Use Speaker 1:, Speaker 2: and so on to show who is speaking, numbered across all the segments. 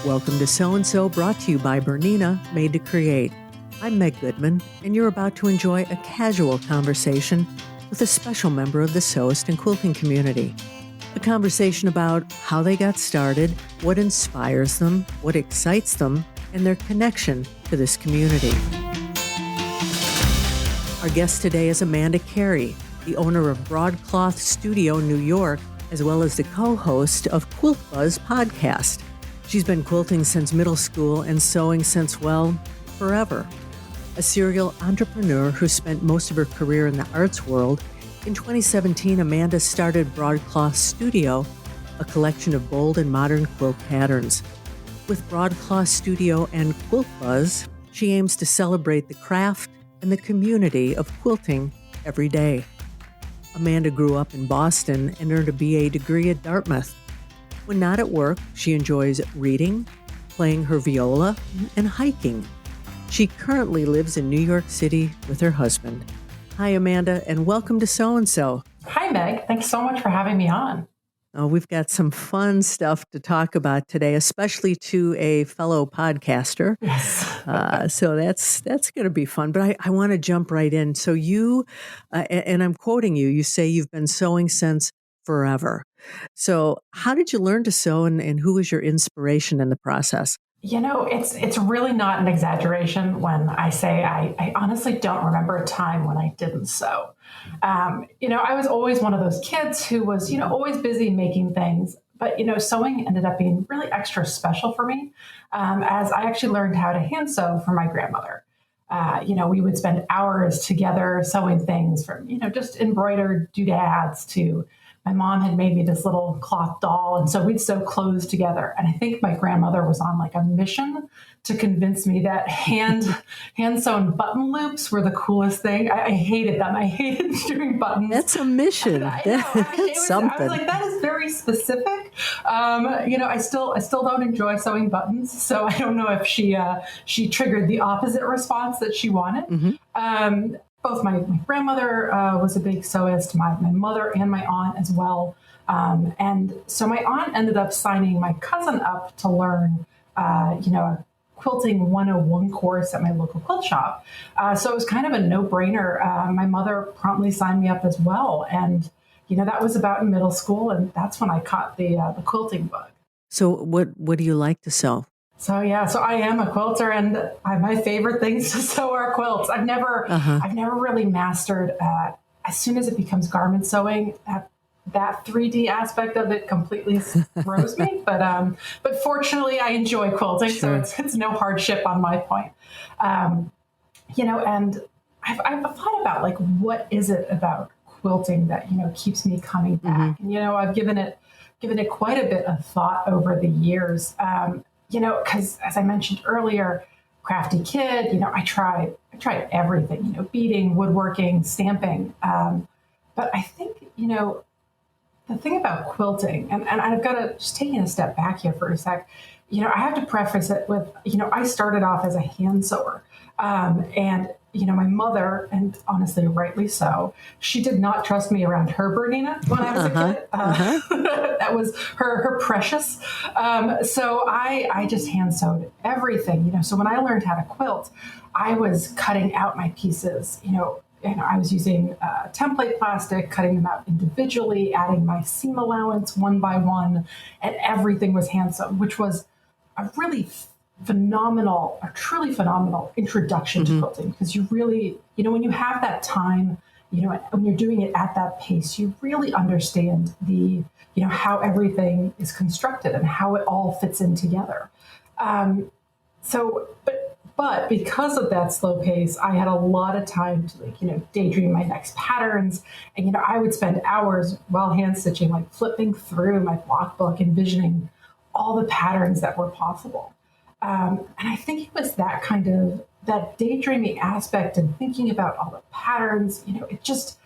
Speaker 1: Welcome to So-and-So, brought to you by Bernina, Made to Create. I'm Meg Goodman, and you're about to enjoy a casual conversation with a special member of the sewist and quilting community. A conversation about how they got started, what inspires them, what excites them, and their connection to this community. Our guest today is Amanda Carye, the owner of Broadcloth Studio, New York, as well as the co-host of Quilt Buzz Podcast. She's been quilting since middle school and sewing since, well, forever. A serial entrepreneur who spent most of her career in the arts world, in 2017, Amanda started Broadcloth Studio, a collection of bold and modern quilt patterns. With Broadcloth Studio and Quilt Buzz, she aims to celebrate the craft and the community of quilting every day. Amanda grew up in Boston and earned a BA degree at Dartmouth. When not at work, she enjoys reading, playing her viola, and hiking. She currently lives in New York City with her husband. Hi, Amanda, and welcome to So-and-So.
Speaker 2: Hi, Meg. Thanks so much for having me on.
Speaker 1: We've got some fun stuff to talk about today, especially to a fellow podcaster.
Speaker 2: Yes.
Speaker 1: So that's going to be fun. But I want to jump right in. So you, and I'm quoting you, you say you've been sewing since forever. So how did you learn to sew, and who was your inspiration in the process?
Speaker 2: You know, it's really not an exaggeration when I say I honestly don't remember a time when I didn't sew. I was always one of those kids who was, always busy making things. But, sewing ended up being really extra special for me as I actually learned how to hand sew from my grandmother. We would spend hours together sewing things from, just embroidered doodads to my mom had made me this little cloth doll. And so we'd sew clothes together. And I think my grandmother was on like a mission to convince me that hand sewn button loops were the coolest thing. I hated them. I hated doing buttons.
Speaker 1: That's a mission. That's something.
Speaker 2: I was like, that is very specific. I still don't enjoy sewing buttons. So I don't know if she triggered the opposite response that she wanted. Mm-hmm. Both my grandmother was a big sewist, my mother and my aunt as well. And so my aunt ended up signing my cousin up to learn, a quilting 101 course at my local quilt shop. So it was kind of a no-brainer. My mother promptly signed me up as well. And, that was about in middle school. And that's when I caught the quilting bug.
Speaker 1: So what do you like to sew?
Speaker 2: So I am a quilter, and my favorite things to sew are quilts. I've never really mastered. As soon as it becomes garment sewing, that 3D aspect of it completely throws me. But fortunately, I enjoy quilting,
Speaker 1: Sure.
Speaker 2: So it's no hardship on my point. And I've thought about like what is it about quilting that keeps me coming back. Mm-hmm. And I've given it quite a bit of thought over the years. Because as I mentioned earlier, crafty kid, I tried everything, beading, woodworking, stamping. But I think, the thing about quilting, and I've got to just taking a step back here for a sec, I have to preface it with, I started off as a hand sewer. And my mother, and honestly, rightly so, she did not trust me around her Bernina when I was a kid. That was her precious. So I just hand sewed everything, So when I learned how to quilt, I was cutting out my pieces, and I was using template plastic, cutting them out individually, adding my seam allowance one by one, and everything was hand sewn, which was a really truly phenomenal introduction to quilting, because you really, when you have that time, when you're doing it at that pace, you really understand the, how everything is constructed and how it all fits in together. But because of that slow pace, I had a lot of time to daydream my next patterns. And, I would spend hours while hand stitching, like flipping through my block book, envisioning all the patterns that were possible. And I think it was that kind of, that daydreaming aspect and thinking about all the patterns, it just,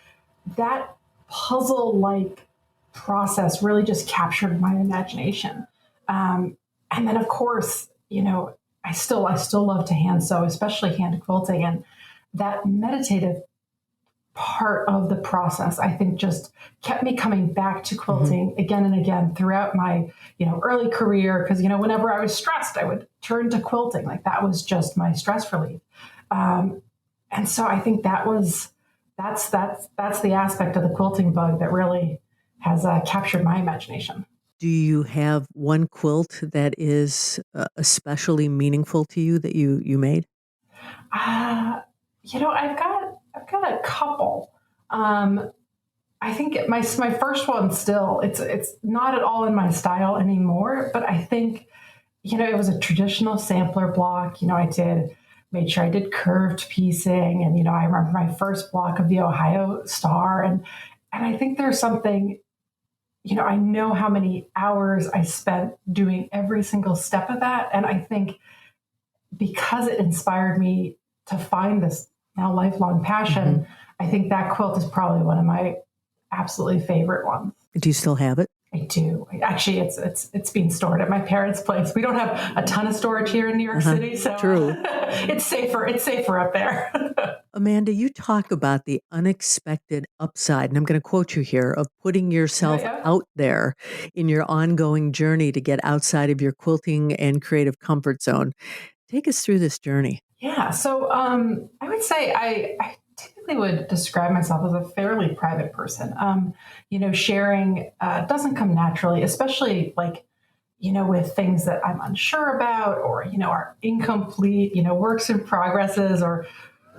Speaker 2: that puzzle-like process really just captured my imagination. And then of course, I still love to hand sew, especially hand quilting, and that meditative part of the process, I think, just kept me coming back to quilting again and again throughout my, early career. Because, whenever I was stressed, I would turn to quilting. Like that was just my stress relief. And so I think that's the aspect of the quilting bug that really has captured my imagination.
Speaker 1: Do you have one quilt that is especially meaningful to you that you made?
Speaker 2: I've got a couple. I think my first one still, it's not at all in my style anymore, but I think, it was a traditional sampler block. Made sure I did curved piecing. And, I remember my first block of the Ohio Star. And I think there's something, I know how many hours I spent doing every single step of that. And I think because it inspired me to find this now lifelong passion, I think that quilt is probably one of my absolutely favorite ones.
Speaker 1: Do you still have it?
Speaker 2: I do. Actually, it's being stored at my parents' place. We don't have a ton of storage here in New York City, so
Speaker 1: True.
Speaker 2: It's safer up there.
Speaker 1: Amanda, you talk about the unexpected upside, and I'm going to quote you here, of putting yourself out there in your ongoing journey to get outside of your quilting and creative comfort zone. Take us through this journey.
Speaker 2: Yeah. So I would say I typically would describe myself as a fairly private person. Sharing doesn't come naturally, especially with things that I'm unsure about or, are incomplete, works in progresses, or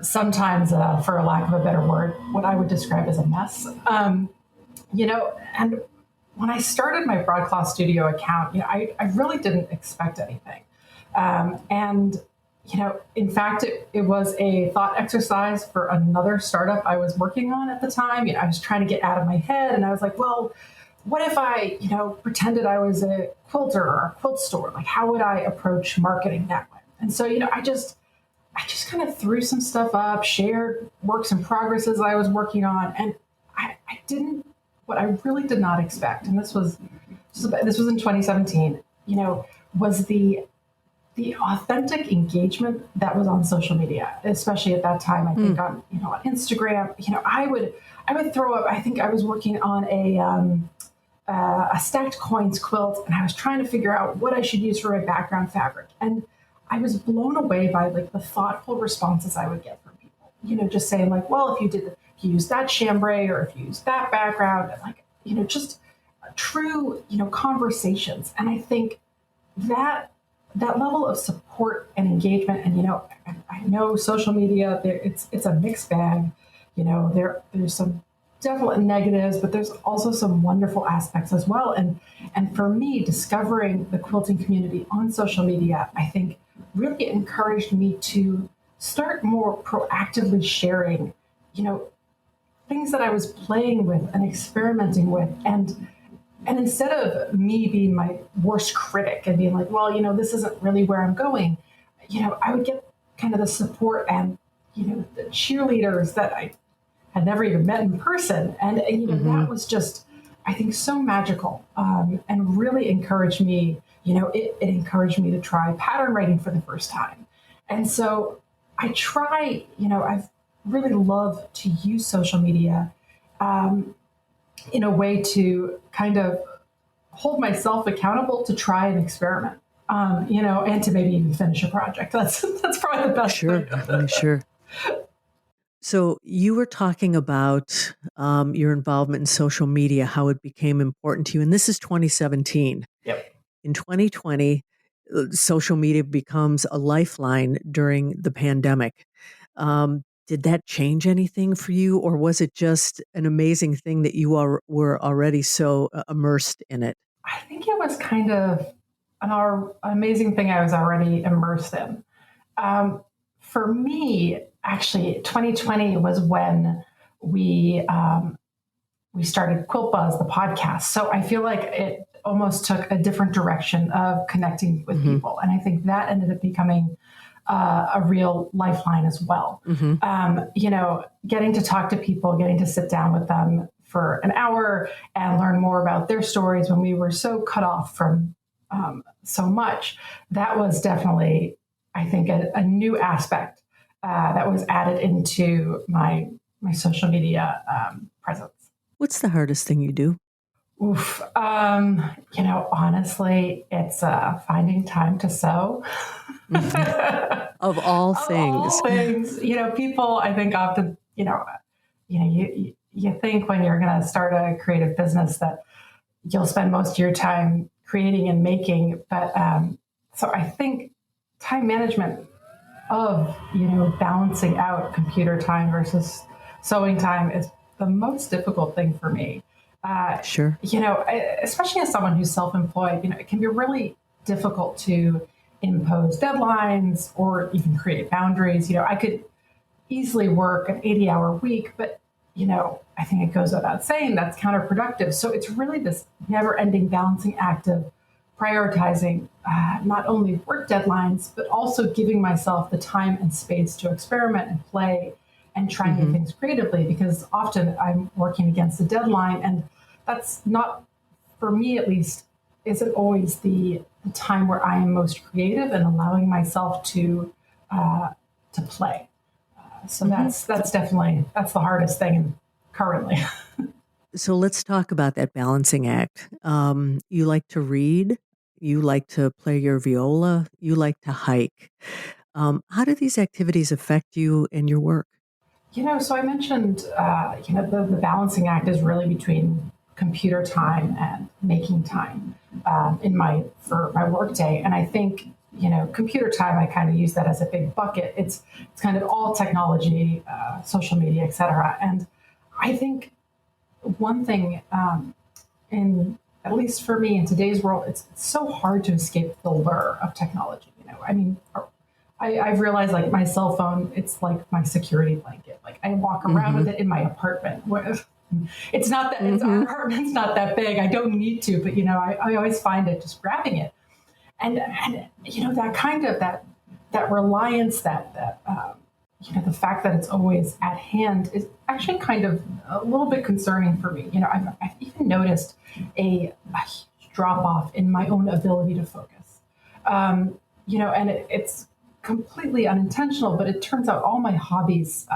Speaker 2: sometimes, for a lack of a better word, what I would describe as a mess. And when I started my Broadcloth Studio account, I really didn't expect anything. In fact, it was a thought exercise for another startup I was working on at the time. I was trying to get out of my head, and I was like, well, what if I, pretended I was a quilter or a quilt store? Like, how would I approach marketing that way? And so, I just kind of threw some stuff up, shared works in progresses I was working on, and I didn't, what I really did not expect, and this was in 2017, was the authentic engagement that was on social media, especially at that time. I think on Instagram, I would throw up. I think I was working on a stacked coins quilt, and I was trying to figure out what I should use for my background fabric. And I was blown away by the thoughtful responses I would get from people. Just saying well, if you use that chambray, or if you use that background, just true, conversations. And I think that level of support and engagement, and I know social media, it's a mixed bag. There's some definite negatives, but there's also some wonderful aspects as well. And for me, discovering the quilting community on social media, I think really encouraged me to start more proactively sharing, things that I was playing with and experimenting with. And instead of me being my worst critic and being like, well, this isn't really where I'm going, I would get kind of the support and, the cheerleaders that I had never even met in person. And that was just, I think, so magical, and really encouraged me, it encouraged me to try pattern writing for the first time. And so I try, I've really loved to use social media, in a way to kind of hold myself accountable to try and experiment, and to maybe even finish a project. That's probably the best.
Speaker 1: Sure. So you were talking about your involvement in social media, how it became important to you. And this is 2017.
Speaker 2: Yep.
Speaker 1: In 2020, social media becomes a lifeline during the pandemic. Did that change anything for you, or was it just an amazing thing that you were already so immersed in it?
Speaker 2: I think it was kind of an amazing thing I was already immersed in. For me, actually, 2020 was when we started Quilt Buzz, the podcast. So I feel like it almost took a different direction of connecting with people. And I think that ended up becoming a real lifeline as well. Getting to talk to people, getting to sit down with them for an hour and learn more about their stories when we were so cut off from so much. That was definitely, I think, a new aspect that was added into my my social media presence.
Speaker 1: What's the hardest thing you do?
Speaker 2: Oof. Honestly, it's finding time to sew.
Speaker 1: Of all
Speaker 2: Of
Speaker 1: things.
Speaker 2: all things, people, I think often, you think when you're going to start a creative business that you'll spend most of your time creating and making. But so I think time management of, balancing out computer time versus sewing time is the most difficult thing for me.
Speaker 1: Sure.
Speaker 2: Especially as someone who's self-employed, it can be really difficult to impose deadlines or even create boundaries. I could easily work an 80-hour week, but, I think it goes without saying that's counterproductive. So it's really this never-ending balancing act of prioritizing not only work deadlines, but also giving myself the time and space to experiment and play and try new things creatively, because often I'm working against a deadline, and that's not, for me at least, isn't always the time where I am most creative and allowing myself to play. So that's definitely the hardest thing currently.
Speaker 1: So let's talk about that balancing act. You like to read, you like to play your viola, you like to hike. How do these activities affect you and your work?
Speaker 2: So I mentioned, the balancing act is really between computer time and making time for my workday. And I think, computer time, I kind of use that as a big bucket. It's kind of all technology, social media, et cetera. And I think one thing, at least for me in today's world, it's so hard to escape the lure of technology. I've realized, like, my cell phone, it's like my security blanket. Like, I walk around with it in my apartment. It's not that our apartment's not that big. I don't need to, but I always find it just grabbing it, and that kind of that reliance, that the fact that it's always at hand is actually kind of a little bit concerning for me. I've even noticed a huge drop off in my own ability to focus. And it's completely unintentional, but it turns out all my hobbies,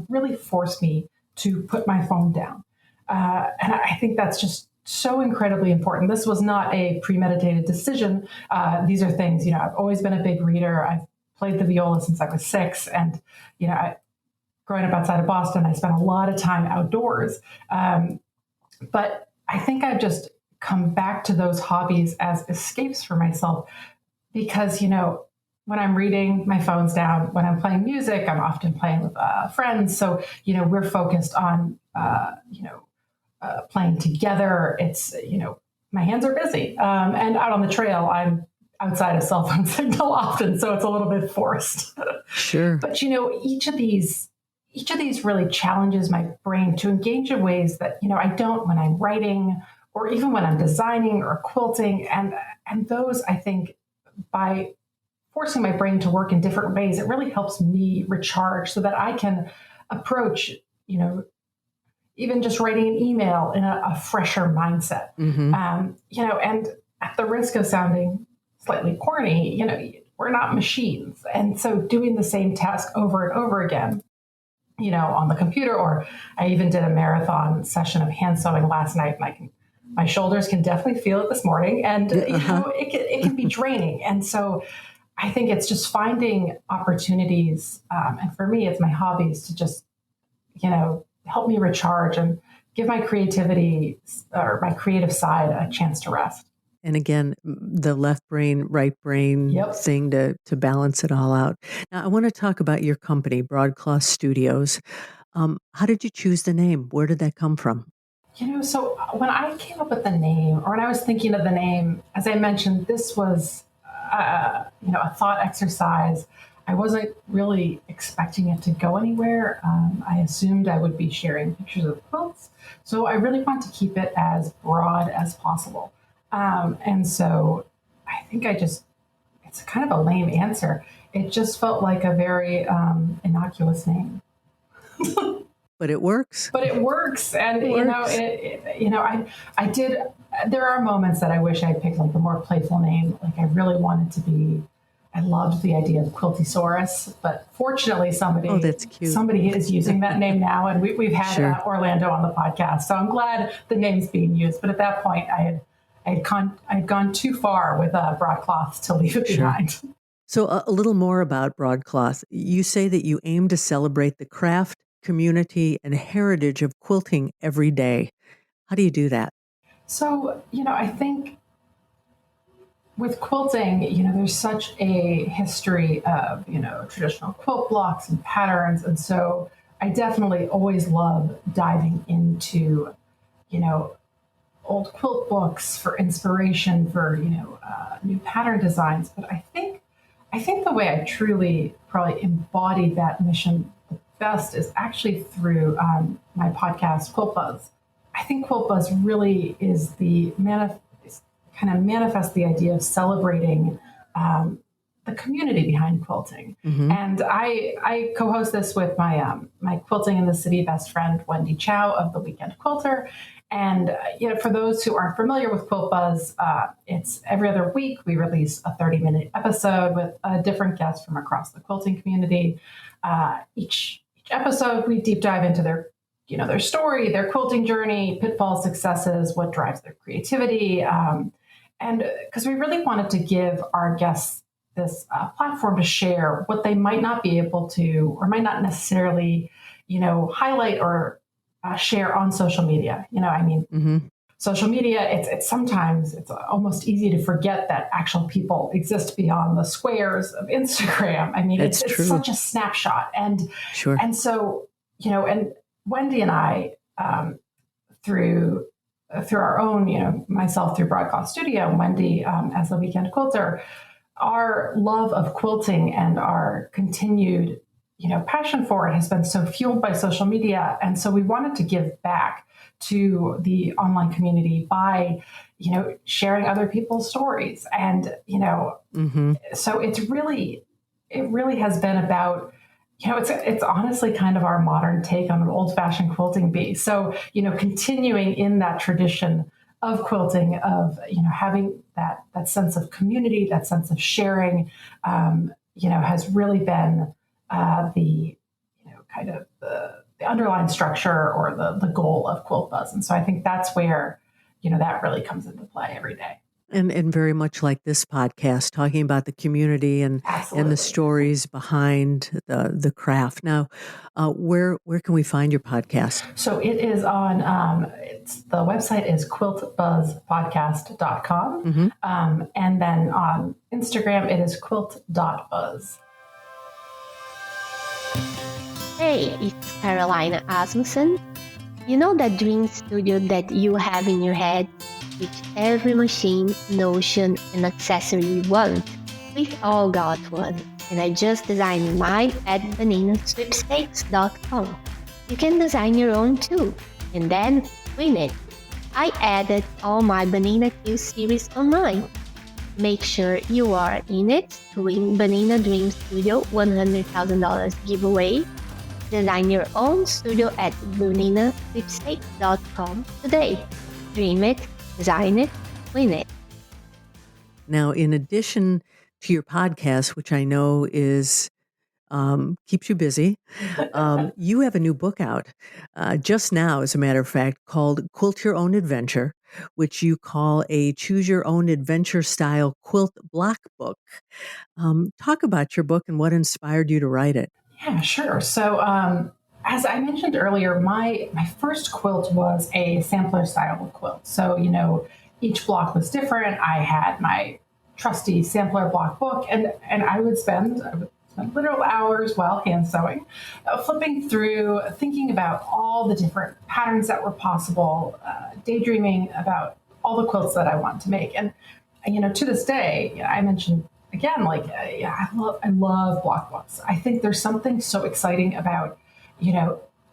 Speaker 2: really force me to put my phone down. And I think that's just so incredibly important. This was not a premeditated decision. These are things, I've always been a big reader. I've played the viola since I was 6. And, growing up outside of Boston, I spent a lot of time outdoors. But I think I've just come back to those hobbies as escapes for myself because, when I'm reading, my phone's down. When I'm playing music, I'm often playing with friends. So, we're focused on, playing together. It's, my hands are busy. And out on the trail, I'm outside of cell phone signal often. So it's a little bit forced.
Speaker 1: Sure.
Speaker 2: But, each of these really challenges my brain to engage in ways that, I don't when I'm writing or even when I'm designing or quilting. And those, I think, by forcing my brain to work in different ways, it really helps me recharge so that I can approach, even just writing an email in a fresher mindset. And at the risk of sounding slightly corny, we're not machines. And so doing the same task over and over again, on the computer, or I even did a marathon session of hand sewing last night, and my shoulders can definitely feel it this morning, and it can be draining. And so I think it's just finding opportunities, and for me, it's my hobbies to just, help me recharge and give my creativity or my creative side a chance to rest.
Speaker 1: And again, the left brain, right brain thing to balance it all out. Now, I want to talk about your company, Broadcloth Studios. How did you choose the name? Where did that come from?
Speaker 2: So when I came up with the name, or when I was thinking of the name, as I mentioned, this was, a thought exercise. I wasn't really expecting it to go anywhere. I assumed I would be sharing pictures of quilts. So I really want to keep it as broad as possible. And so I think it's kind of a lame answer. It just felt like a very innocuous name.
Speaker 1: But it works.
Speaker 2: And, I did, there are moments that I wish I picked like a more playful name. Like I really wanted to be I loved the idea of Quiltosaurus, but fortunately
Speaker 1: that's cute.
Speaker 2: somebody is using that name now, and we've had
Speaker 1: Sure.
Speaker 2: Orlando on the podcast, so I'm glad the name's being used. But at that point, I had gone too far with broadcloth to leave it behind.
Speaker 1: So a little more about Broadcloth. You say that you aim to celebrate the craft, community, and heritage of quilting every day. How do you do that?
Speaker 2: So, I think with quilting, there's such a history of, traditional quilt blocks and patterns. And so I definitely always love diving into, old quilt books for inspiration for, new pattern designs. But I think the way I truly probably embody that mission the best is actually through my podcast, Quilt Buzz. I think Quilt Buzz really is kind of manifests the idea of celebrating the community behind quilting.
Speaker 1: Mm-hmm.
Speaker 2: And I co-host this with my my Quilting in the City best friend, Wendy Chow of The Weekend Quilter. And for those who aren't familiar with Quilt Buzz, it's every other week we release a 30-minute episode with a different guest from across the quilting community. Each episode, we deep dive into their story, their quilting journey, pitfalls, successes, what drives their creativity. And because we really wanted to give our guests this platform to share what they might not be able to, or might not necessarily, highlight or share on social media.
Speaker 1: Mm-hmm.
Speaker 2: Social media, it's sometimes it's almost easy to forget that actual people exist beyond the squares of Instagram. It's such a snapshot. And
Speaker 1: Sure.
Speaker 2: And so, and Wendy and I, through our own, myself through Broadcloth Studio, and Wendy as the Weekend Quilter, our love of quilting and our continued, passion for it has been so fueled by social media. And so we wanted to give back to the online community by, sharing other people's stories. And,
Speaker 1: Mm-hmm.
Speaker 2: so it really has been about, it's honestly kind of our modern take on an old-fashioned quilting bee. So, continuing in that tradition of quilting, of, having that sense of community, that sense of sharing, has really been the underlying structure or the goal of Quilt Buzz. And so I think that's where, that really comes into play every day.
Speaker 1: And very much like this podcast, talking about the community and the stories behind the craft. Now, where can we find your podcast?
Speaker 2: So it is on, the website is quiltbuzzpodcast.com.
Speaker 1: Mm-hmm.
Speaker 2: And then on Instagram, it is quilt.buzz.
Speaker 3: Hey, it's Carolina Asmussen. You know that dream studio that you have in your head, with every machine, notion, and accessory you want? We've all got one, and I just designed mine at bananasweepstakes.com. You can design your own too, and then win it. I added all my Banana Q series on mine. Make sure you are in it to win Banana Dream Studio $100,000 giveaway. Design your own studio at bananasweepstakes.com today. Dream it, design it, win it.
Speaker 1: Now, in addition to your podcast, which I know is keeps you busy, you have a new book out just now, as a matter of fact, called Quilt Your Own Adventure, which you call a choose your own adventure style quilt block book. Talk about your book and what inspired you to write it.
Speaker 2: Yeah, sure. So as I mentioned earlier, my first quilt was a sampler style of quilt. So, each block was different. I had my trusty sampler block book, and I would spend literal hours while hand sewing, flipping through, thinking about all the different patterns that were possible, daydreaming about all the quilts that I wanted to make. And, to this day, I mentioned again, I love block books. I think there's something so exciting about,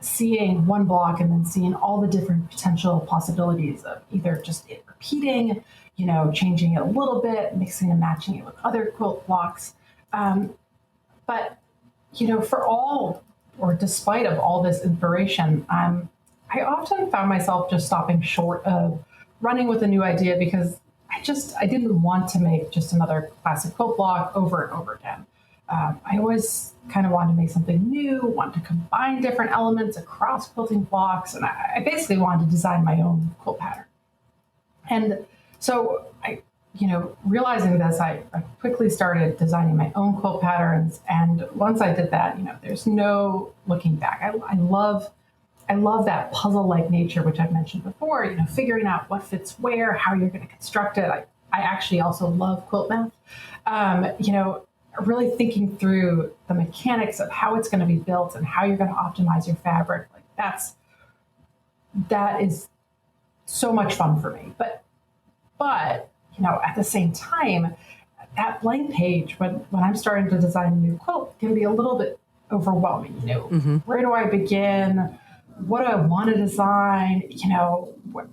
Speaker 2: seeing one block and then seeing all the different potential possibilities of either just it repeating, changing it a little bit, mixing and matching it with other quilt blocks. But, despite of all this inspiration, I often found myself just stopping short of running with a new idea because I I didn't want to make just another classic quilt block over and over again. I always kind of wanted to make something new, wanted to combine different elements across quilting blocks, and I basically wanted to design my own quilt pattern. And so realizing this, I quickly started designing my own quilt patterns. And once I did that, there's no looking back. I love that puzzle-like nature, which I've mentioned before, figuring out what fits where, how you're going to construct it. I actually also love quilt math. Really thinking through the mechanics of how it's going to be built and how you're going to optimize your fabric. That is so much fun for me. But at the same time, that blank page, when I'm starting to design a new quilt, can be a little bit overwhelming. Where do I begin? What do I want to design?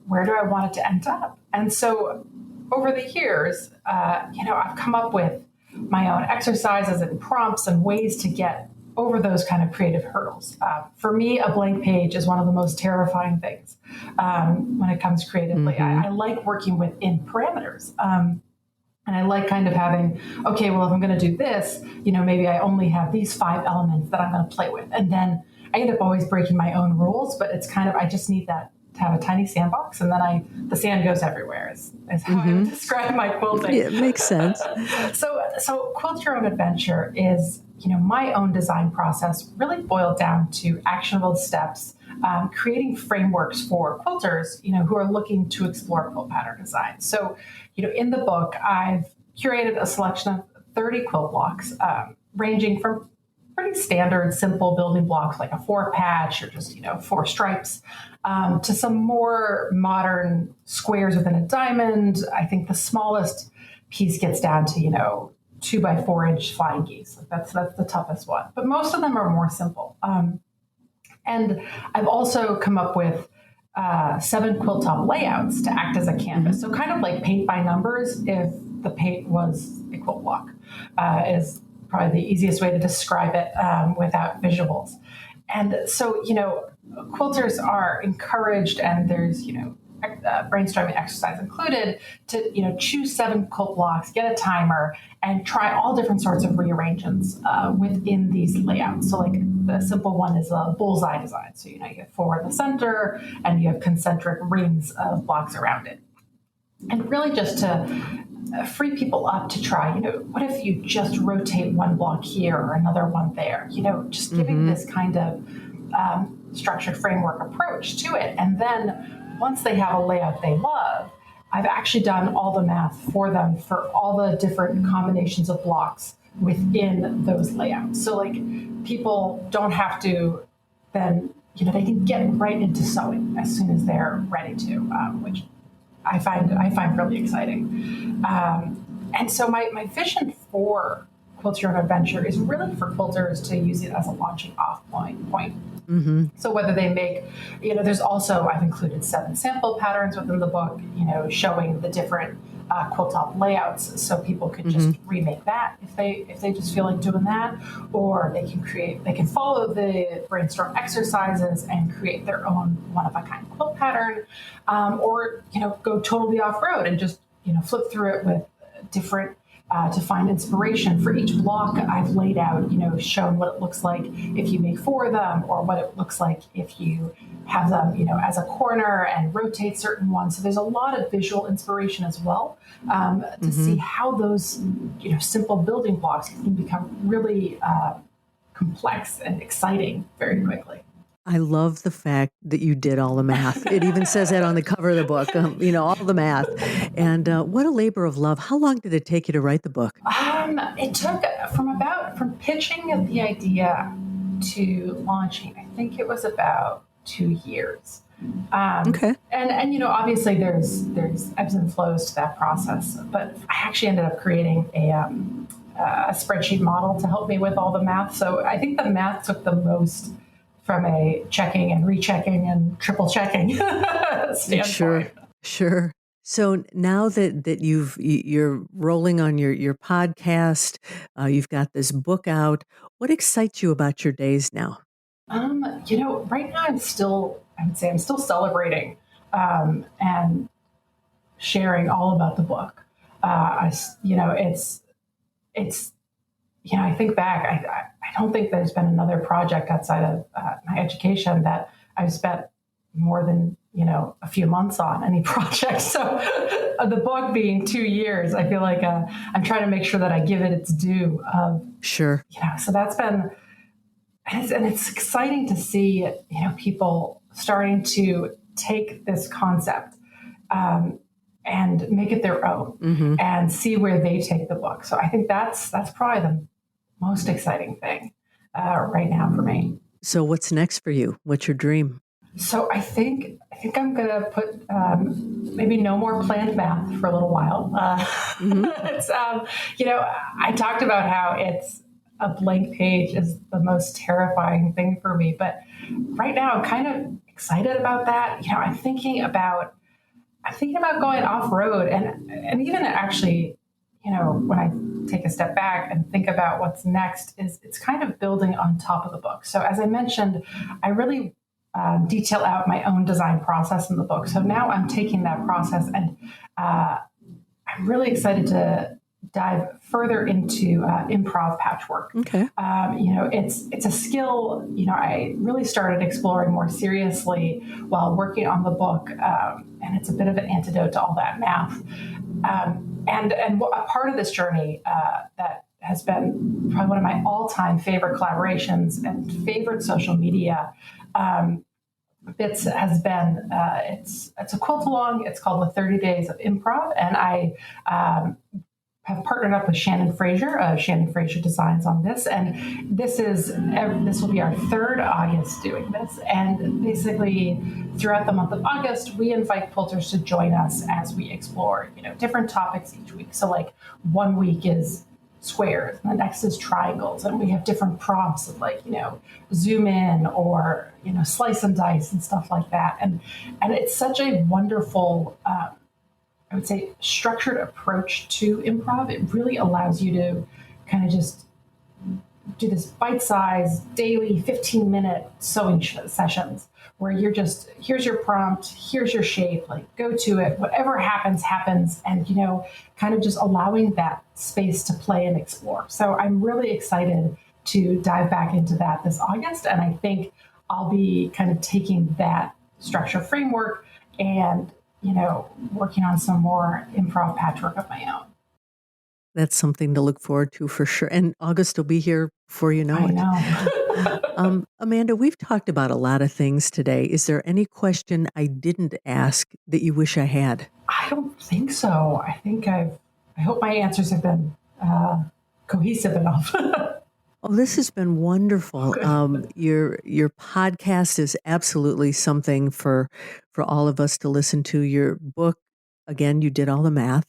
Speaker 2: Where do I want it to end up? And so over the years, I've come up with my own exercises and prompts and ways to get over those kind of creative hurdles. For me, a blank page is one of the most terrifying things when it comes creatively. I like working within parameters. And I like kind of having, okay, well, if I'm going to do this, maybe I only have these 5 elements that I'm going to play with. And then I end up always breaking my own rules, but it's kind of, I just need that to have a tiny sandbox, and then the sand goes everywhere is how I would describe my quilting.
Speaker 1: Yeah, it makes sense.
Speaker 2: So Quilt Your Own Adventure is, my own design process really boiled down to actionable steps, creating frameworks for quilters, who are looking to explore quilt pattern design. So, in the book, I've curated a selection of 30 quilt blocks, ranging from pretty standard, simple building blocks like a 4-patch or just, 4 stripes, to some more modern squares within a diamond. I think the smallest piece gets down to, 2x4-inch flying geese. That's the toughest one. But most of them are more simple. And I've also come up with 7 quilt top layouts to act as a canvas. So kind of like paint by numbers if the paint was a quilt block, is probably the easiest way to describe it without visuals. And so, quilters are encouraged, and there's, brainstorming exercise included, to choose 7 quilt blocks, get a timer, and try all different sorts of rearrangements within these layouts. So like the simple one is a bullseye design. So, you have 4 in the center and you have concentric rings of blocks around it. And really just to free people up to try, what if you just rotate one block here or another one there, just giving this kind of structured framework approach to it. And then once they have a layout they love, I've actually done all the math for them for all the different combinations of blocks within those layouts. So like people don't have to then, they can get right into sewing as soon as they're ready to, which I find really exciting. And so my vision for Quilt Your Own Adventure is really for quilters to use it as a launching off point. So whether they make, there's also, I've included 7 sample patterns within the book, showing the different quilt top layouts, so people could just remake that if they just feel like doing that, or they can follow the brainstorm exercises and create their own one-of-a-kind quilt pattern, or go totally off-road and just flip through it with different to find inspiration. For each block I've laid out, shown what it looks like if you make 4 of them, or what it looks like if you have them, as a corner and rotate certain ones. So there's a lot of visual inspiration as well, to see how those, simple building blocks can become really complex and exciting very quickly.
Speaker 1: I love the fact that you did all the math. It even says that on the cover of the book, all the math. And what a labor of love. How long did it take you to write the book?
Speaker 2: It took from pitching the idea to launching, I think it was about 2 years.
Speaker 1: Okay.
Speaker 2: And obviously there's ebbs and flows to that process, but I actually ended up creating a spreadsheet model to help me with all the math. So I think the math took the most from a checking and rechecking and triple checking standpoint.
Speaker 1: Sure. So now that you're rolling on your podcast, you've got this book out, what excites you about your days now?
Speaker 2: Right now I'm still celebrating and sharing all about the book. I think back, I don't think there's been another project outside of my education that I've spent more than, a few months on any project. So the book being 2 years, I feel like I'm trying to make sure that I give it its due.
Speaker 1: Sure.
Speaker 2: So that's been, and it's exciting to see, people starting to take this concept and make it their own and see where they take the book. So I think that's probably the most exciting thing right now for me. So
Speaker 1: what's next for you? What's your dream?
Speaker 2: So I think I'm going to put maybe no more planned math for a little while. It's, I talked about how it's a blank page is the most terrifying thing for me. But right now I'm kind of excited about that. I'm thinking about going off road and even actually, when I take a step back and think about what's next it's kind of building on top of the book. So as I mentioned, I really detail out my own design process in the book. So now I'm taking that process and I'm really excited to dive further into improv patchwork.
Speaker 1: Okay.
Speaker 2: It's a skill, I really started exploring more seriously while working on the book. And it's a bit of an antidote to all that math. And a part of this journey that has been probably one of my all-time favorite collaborations and favorite social media bits has been, it's a quilt along. It's called the 30 Days of Improv. And I have partnered up with Shannon Fraser. Shannon Fraser Designs on this. And this will be our third August doing this. And basically throughout the month of August, we invite quilters to join us as we explore, different topics each week. So like 1 week is squares and the next is triangles. And we have different prompts of zoom in or, slice and dice and stuff like that. And it's such a wonderful, I would say, structured approach to improv. It really allows you to kind of just do this bite-sized daily 15-minute sewing sessions where you're just, here's your prompt, here's your shape, go to it, whatever happens, and, kind of just allowing that space to play and explore. So I'm really excited to dive back into that this August. And I think I'll be kind of taking that structure framework and working on some more improv patchwork of my own.
Speaker 1: That's something to look forward to for sure. And August will be here before you know it.
Speaker 2: I know.
Speaker 1: Amanda, we've talked about a lot of things today. Is there any question I didn't ask that you wish I had?
Speaker 2: I don't think so. I hope my answers have been cohesive enough.
Speaker 1: Oh, this has been wonderful. Your podcast is absolutely something for all of us to listen to. Your book, again, you did all the math,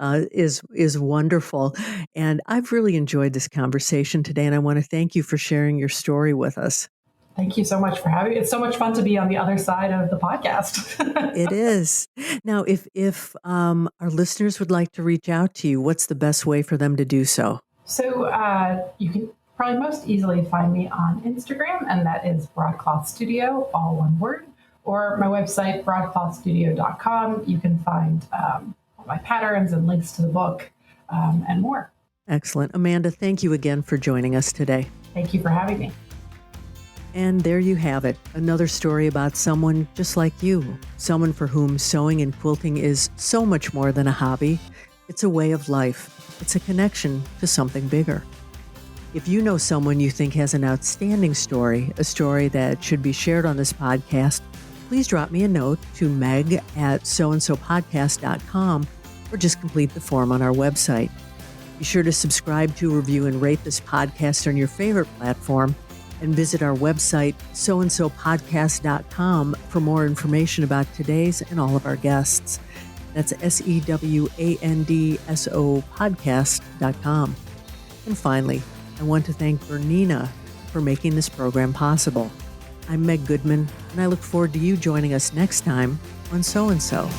Speaker 1: is wonderful. And I've really enjoyed this conversation today, and I want to thank you for sharing your story with us.
Speaker 2: Thank you so much for having me. It's so much fun to be on the other side of the podcast.
Speaker 1: It is. Now, if our listeners would like to reach out to you, what's the best way for them to do so?
Speaker 2: So you can probably most easily find me on Instagram, and that is Broadcloth Studio, all one word, or my website, broadclothstudio.com. You can find all my patterns and links to the book and more.
Speaker 1: Excellent. Amanda, thank you again for joining us today.
Speaker 2: Thank you for having me.
Speaker 1: And there you have it, another story about someone just like you, someone for whom sewing and quilting is so much more than a hobby. It's a way of life. It's a connection to something bigger. If you know someone you think has an outstanding story, a story that should be shared on this podcast, please drop me a note to meg@soandsopodcast.com or just complete the form on our website. Be sure to subscribe to, review, and rate this podcast on your favorite platform, and visit our website, soandsopodcast.com, for more information about today's and all of our guests. That's SEWANDSO podcast.com. And finally, I want to thank Bernina for making this program possible. I'm Meg Goodman, and I look forward to you joining us next time on So and So.